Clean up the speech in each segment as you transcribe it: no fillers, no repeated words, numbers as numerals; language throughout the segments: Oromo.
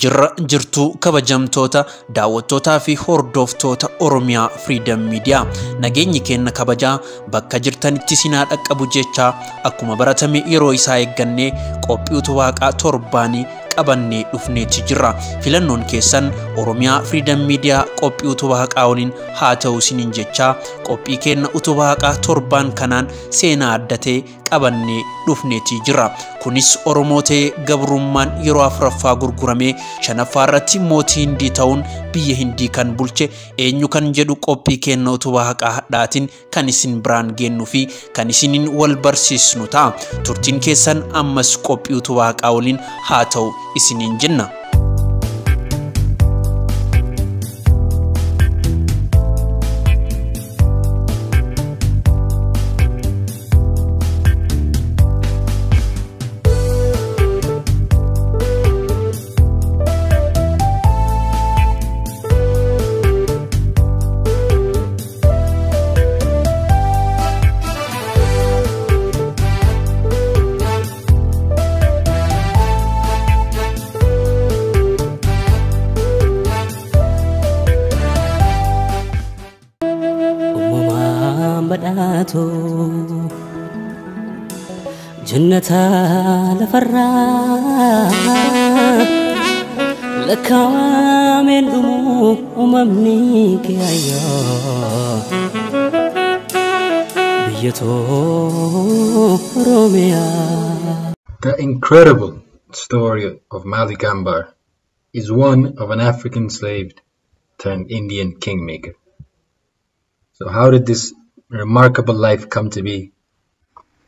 jirtu kabajamtoota daawwattootaa fi hordoftoota Oromiyaa Freedom Media nageenyi kenna kabajaa bakka jirtanitti sinaa dhaqqabu jecha akkuma baratame yeroo isaa eeggannee qophii utubaqaa torbaanii qabannee dhufneeti jirra. Filannoon keessan Oromiyaa Freedom Media qophii utubaqaa waliin haa ta'u sinin jecha qophii kenna utubaqaa torbaan kanaan seenaa addatee qabannee dhufneeti jirra. Kunis Oromootee gabrummaan yeroo afuraffaa gurguramee shanaffaa irratti mootii Hindii ta'uun biyya Hindii kan bulche eenyu kan jedhu qophii kenna utubaqaa hadhaatiin kan isin biraan geennu fi kan isiniin wal barsiisnu ta'a. Turtiin keessan ammas qophii utubaqaa waliin haa ta'u isiniin jenna. جنتا لفرا لكوا من دموع أممني كيايا بيتو روميا. The incredible story of Malik Ambar is one of an African slave turned Indian kingmaker. So how did this remarkable life come to be?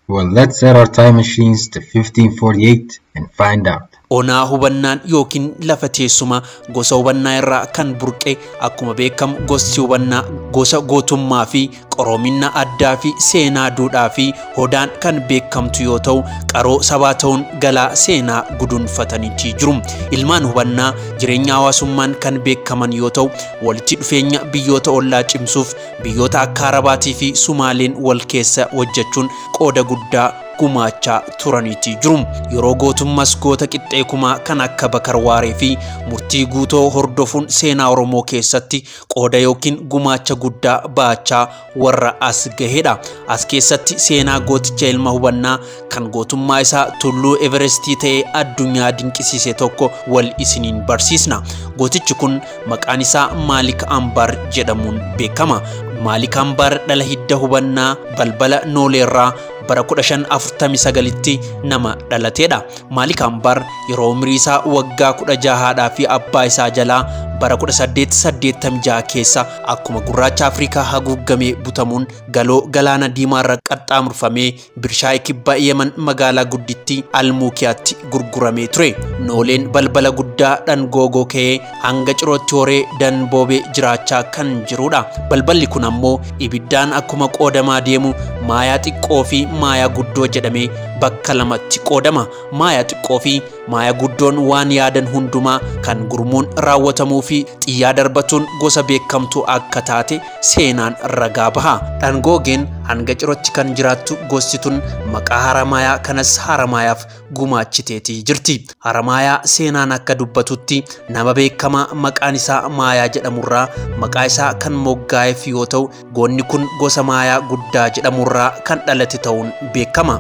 Well, let's set our time machines to 1548 and find out. Onaa hubannaan yookiin lafa teessuma gosa hubannaa irraa kan burqe akkuma beekamu gosti hubannaa gosa gootummaa fi qoroominna addaa fi seenaa duudhaa fi hodaan kan beekamtu yoo ta'u qaroo sabaa ta'uun galaa seenaa gudunfataniitii jiru. Ilmaan hubannaa jireenya hawaasummaan kan beekaman yoo ta'u walitti dhufeenya biyyoota ollaa cimsuuf biyyoota akka Arabaatii fi Sumaaleen wal keessa hojjechuun qooda guddaa gumaachaa turaniitii jiru. Yeroo gootummas goota qixxeekumaa kan akka Bakar Waaree fi murtii guutoo hordofuun seenaa Oromoo keessatti qooda yookiin gumaacha guddaa baachaa warra as gahedha. As keessatti seenaa gooticha ilma hubannaa kan gootummaa isaa tulluu Everestii ta'ee addunyaa dinqisiise tokko wal isiniin barsiisna. Gootichi kun maqaan isaa Malik Ambar jedhamuun beekama. Malik Ambar dhala hidda hubannaa balbala Nooleerraa bara 1549tti nama dhalateedha. Malik Ambar yeroo umrii isaa waggaa 16 fi abbaa isaa jalaa bara 1886 keessa akkuma gurraacha Afrikaa haguugamee butamuun galoo galaana diimaarra qaxxaamurfamee birshaayee kibba Yemen magaalaa gudditti Almuukiyaatti gurguramee ture. Nooleen balbala guddaa dhangoogoo ka'ee hanga cirootti horee danboobee jiraachaa kan jirudha. Balballi kun ammoo ibiddaan akkuma qoodamaa deemu maayaa xiqqoo fi maayaa guddoo jedhamee bakka lamatti qoodama. Maayaa xiqqoo fi maayaa guddoon waan yaadan hundumaa kan gurmuun raawwatamuu fi xiyyaa darbatuun gosa beekamtu akka taate seenaan ragaa baha. Dhangoogeen hanga cirootti kan jiraattu gostitun maqaa Haramaayaa kanas Haramaayaaf gumaachiteetii jirti. Haramaayaa seenaan akka dubbatutti nama beekamaa maqaan isaa Maayaa jedhamurraa maqaa isaa kan moggaa'eef yoo ta'u goonni kun gosa Maayaa guddaa jedhamurraa kan dhalate ta'uun beekama.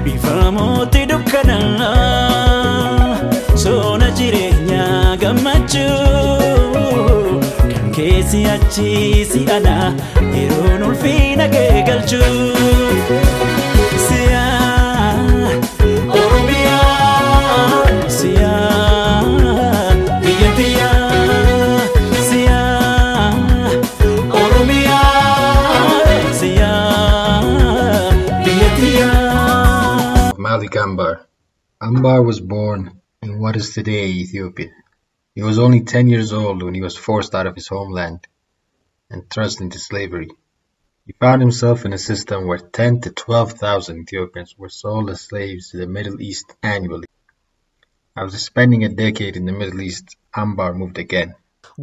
Bifamooti dukkana soona jireenya gammachuu kan keessi achi si ana yeroon ulfina kee galchuu. Malik Ambar. Ambar was born in what is today Ethiopia. He was only 10 years old when he was forced out of his homeland and thrust into slavery. He found himself in a system where 10 to 12,000 Ethiopians were sold as slaves to the Middle East annually. After spending a decade in the Middle East, Ambar moved again.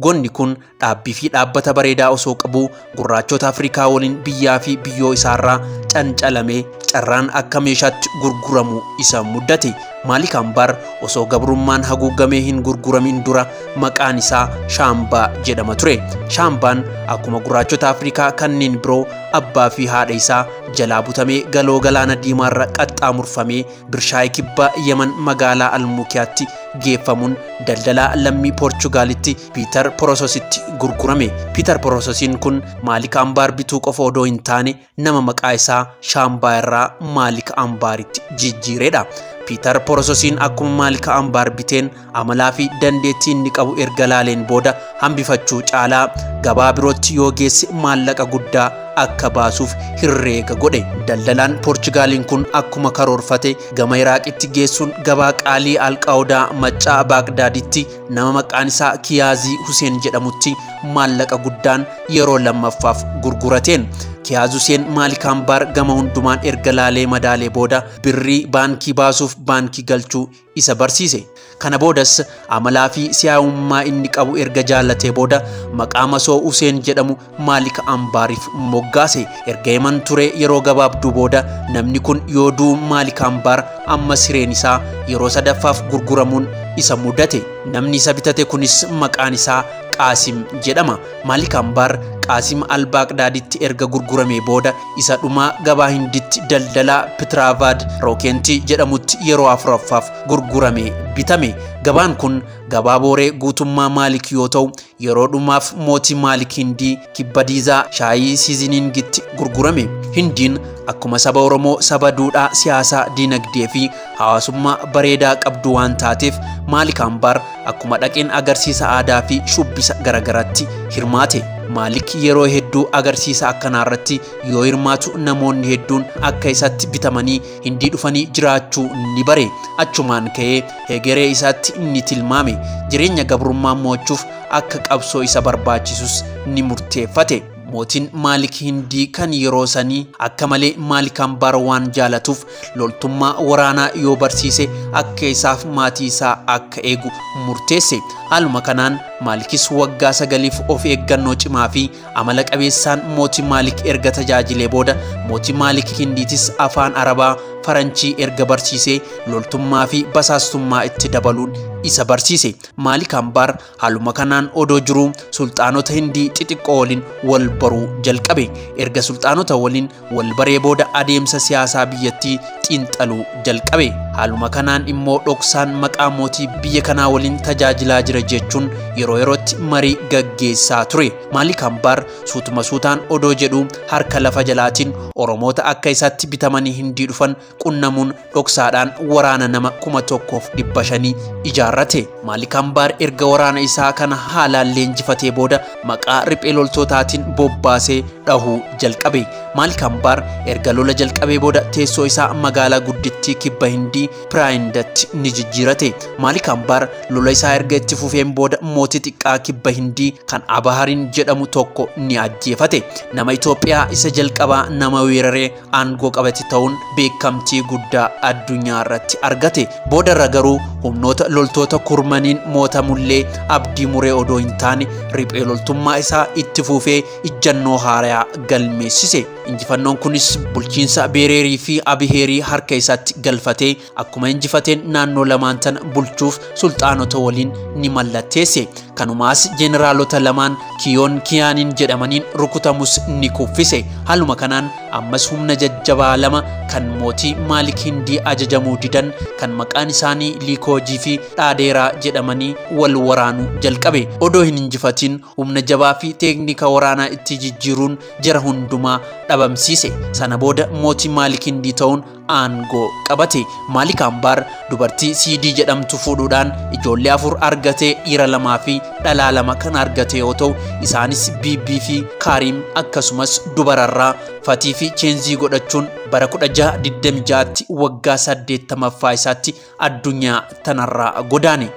Gonni kun dhaabbii fi dhaabbata bareedaa osoo qabu gurraachota Afrikaa waliin biyyaa fi biyyoo isaarraa cancalamee carraan akka meeshaatti gurguramu isa muddate. Maalik Ambaar osoo gabrummaan haguugamee hin gurguramin dura maqaan isaa Shaambaa jedhama ture. Shaambaan akkuma gurraachota Afrikaa kanneen biroo abbaa fi haadha isaa jalaa butamee galoo galaana diimaarra qaxxaamurfamee Birshaayee kibba Yemen magaalaa Almuukiyaatti geeffamuun daldalaa lammii Poorchugaalitti Piiter Porosositti gurgurame. Piiter Porososiin kun Maalik Ambaar bituu qofa odoo hin taane nama maqaa isaa Shaambaa irraa Maalik Ambaaritti jijjiiredha. Piiter Porososiin akkuma Maalik Ambaar biteen amalaa fi dandeettii inni qabu erga laaleen booda hambifachuu caalaa gabaa birootti yoo geesse maallaqa guddaa akka baasuuf herreega godhe. Daldalaan Poorchugaaliin kun akkuma karoorfate gama Iraaqitti geessuun gabaa qaalii Alqaawdaa Maccaa Baaqdaaditti nama maqaan isaa Kiyaazii Huseen jedhamutti maallaqa guddaan yeroo lammaffaaf gurgurateen. Kiyaaz Huseen Maalik Ambaar gama hundumaan erga laalee madaalee booda birrii baankii baasuuf baankii galchuu isa barsiise. Kana boodas amalaa fi siyaa'ummaa inni qabu erga jaallatee booda maqaa Masoo Huseen jedhamu Maalik Ambaariif moggaase. Erga Yemen ture yeroo gabaabduu booda namni kun yoo du'u Maalik Ambaar amma sireen isaa yeroo sadaffaaf gurguramuun isa mudate. Namni isa bitate kunis maqaan isaa Qaasim jedhama. Maalik Ambaar Qaasim Al-Baaqdaaditti erga gurguramee booda isa dhumaa gabaa Hinditti daldalaa Pitraavaad Rookentii jedhamutti yeroo afuraffaaf gurguramee bitame. Gabaan kun gabaa booree guutummaa Maalik yoo ta'u yeroo dhumaaf mootii Maalik Hindii kibba Diizaa shaayii Siiziningitti gurgurame. Hindiin akkuma saba Oromoo saba duudhaa siyaasaa dinagdee fi hawaasummaa bareedaa qabdu waan taateef Maalik Ambaar akkuma dhaqeen agarsiisa aadaa fi shubbisa garagaraatti hirmaate. Maalik yeroo hedduu agarsiisa akkanaarratti yoo hirmaatu namoonni hedduun akka isatti bitamanii Hindii dhufanii jiraachuu ni bare. Achumaan ka'ee hegeree isaatti ni tilmaame. Jireenya gabrummaa mo'achuuf akka qabsoo isa barbaachisus ni murteeffate. Mootiin Maalik Hindii kan yeroo sanii akka malee Maalik Ambaar waan jaalatuuf loltummaa waraanaa yoo barsiise akka isaaf maatii isaa akka eegu murteesse. Haaluma kanaan Maalikis waggaa 9 of eeggannoo cimaa fi amala qabeessaan mootii Maalik erga tajaajilee booda mootii Maalik Hindiitis afaan Arabaa Faranchii erga barsiisee loltummaa fi basaastummaa itti dabaluun isa barsiise. Maalik Ambaar haaluma kanaan odoo jiruu sulxaanota Hindii xixiqqoo waliin wal baruu jalqabe. Erga sulxaanota waliin wal baree booda adeemsa siyaasaa biyyattii xiinxaluu jalqabe. Haaluma kanaan immoo dhoksaan maqaa mootii biyya kanaa waliin tajaajilaa jira jechuun yeroo yerootti marii gaggeessaa ture. Maalik Ambaar suutuma suutaan odoo jedhu harka lafa jalaatiin Oromoota akka isaatti bitamanii Hindii dhufan qunnamuun dhoksaadhaan waraana nama 1500 ijaarrate. Maalik Ambaar erga waraana isaa kana haalaan leenjifatee booda maqaa riphee loltootaatiin bobbaasee dhahuu jalqabe. Maalik Ambaar erga lola jalqabee booda teessoo isaa magaalaa guddittii kibba Hindii Piraayindatti ni jijjiirate. Maalik Ambaar lola isaa erga itti fufeen booda mootii xiqqaa kibba Hindii kan Abahariin jedhamu tokko ni ajjeefate. Nama Itoophiyaa isa jalqabaa nama weeraree aangoo qabate ta'uun beekamtii guddaa addunyaa irratti argate. Boodarra garuu humnoota loltoota kurmaniin mootamullee abdii muree odoo hin taane riphee loltummaa isaa itti fufee ijjannoo haaraa galmeessise. Injifannoon kunis bulchiinsa Beereerii fi Abiheerii harka isaatti galfatee akkuma injifateen naannoo lamaan tana bulchuuf sulxaanota waliin ni mallatteesse. Kanumaas jeneraalota lamaan Kiyoon Kiyaaniin jedhamaniin rukutamus ni kuffise. Haaluma kanaan ammas humna jajjabaa lama kan mootii Maalik Hindii ajajamuu didan kan maqaan isaanii Liikoojii fi Dhaadeeraa jedhamanii wal waraanuu jalqabe. Odoo hin injifatin humna jabaa fi teeknika waraanaa itti jijjiiruun jara hundumaa dhabamsiise. Sana booda mootii Maalik Hindii ta'uun aangoo qabate. Maalik Ambaar dubartii Siidii jedhamtu fuudhuudhaan ijoollee 4 argatee dhiira 2 fi dhalaa 2 kan argate yoo ta'u isaanis Biibii fi Kaariim akkasumas dubararraa Fatii fi Cheenzii godhachuun bara 1626tti waggaa 80ffaa isaatti addunyaa tanarraa godaane.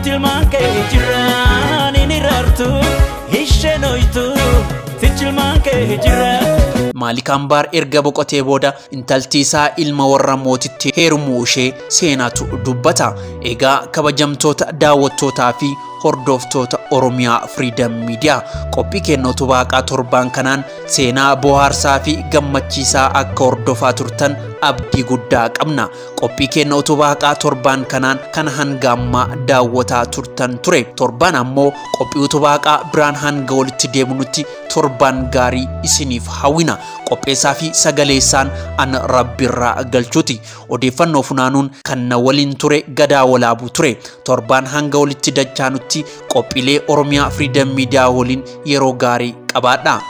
tilmaan kee jiraan inni rartu ishenoytu tichilmaan kee jiraan. Maalik Ambaar erga boqotee booda intalti isaa ilma warra mootitti heerumuu ishee seenaatu dubbata. Egaa kabajamtoota daawwattootaa fi hordoftoota Oromiyaa Freedom Media qophii kennootu baaqaa torbaan kanaan seenaa bohaarsaa fi gammachiisaa akka hordofaa turtan abdii guddaa qabna. Qophii kennootu baaqaa torbaan kanaan kan hanga ammaa daawwataa turtan ture. Torbaan ammoo qophii utubaaqaa biraan hanga walitti deebinutti torbaan gaarii isiniif hawwina. Qopheessaa fi sagaleessaan an Rabbirraa galchuuti. Odeeffannoo funaanuun kan na waliin ture Gadaa Walaabuu ture. Torbaan hanga walitti dachaanutti qophiilee Oromiyaa Freedom Media waliin yeroo gaarii qabaadha.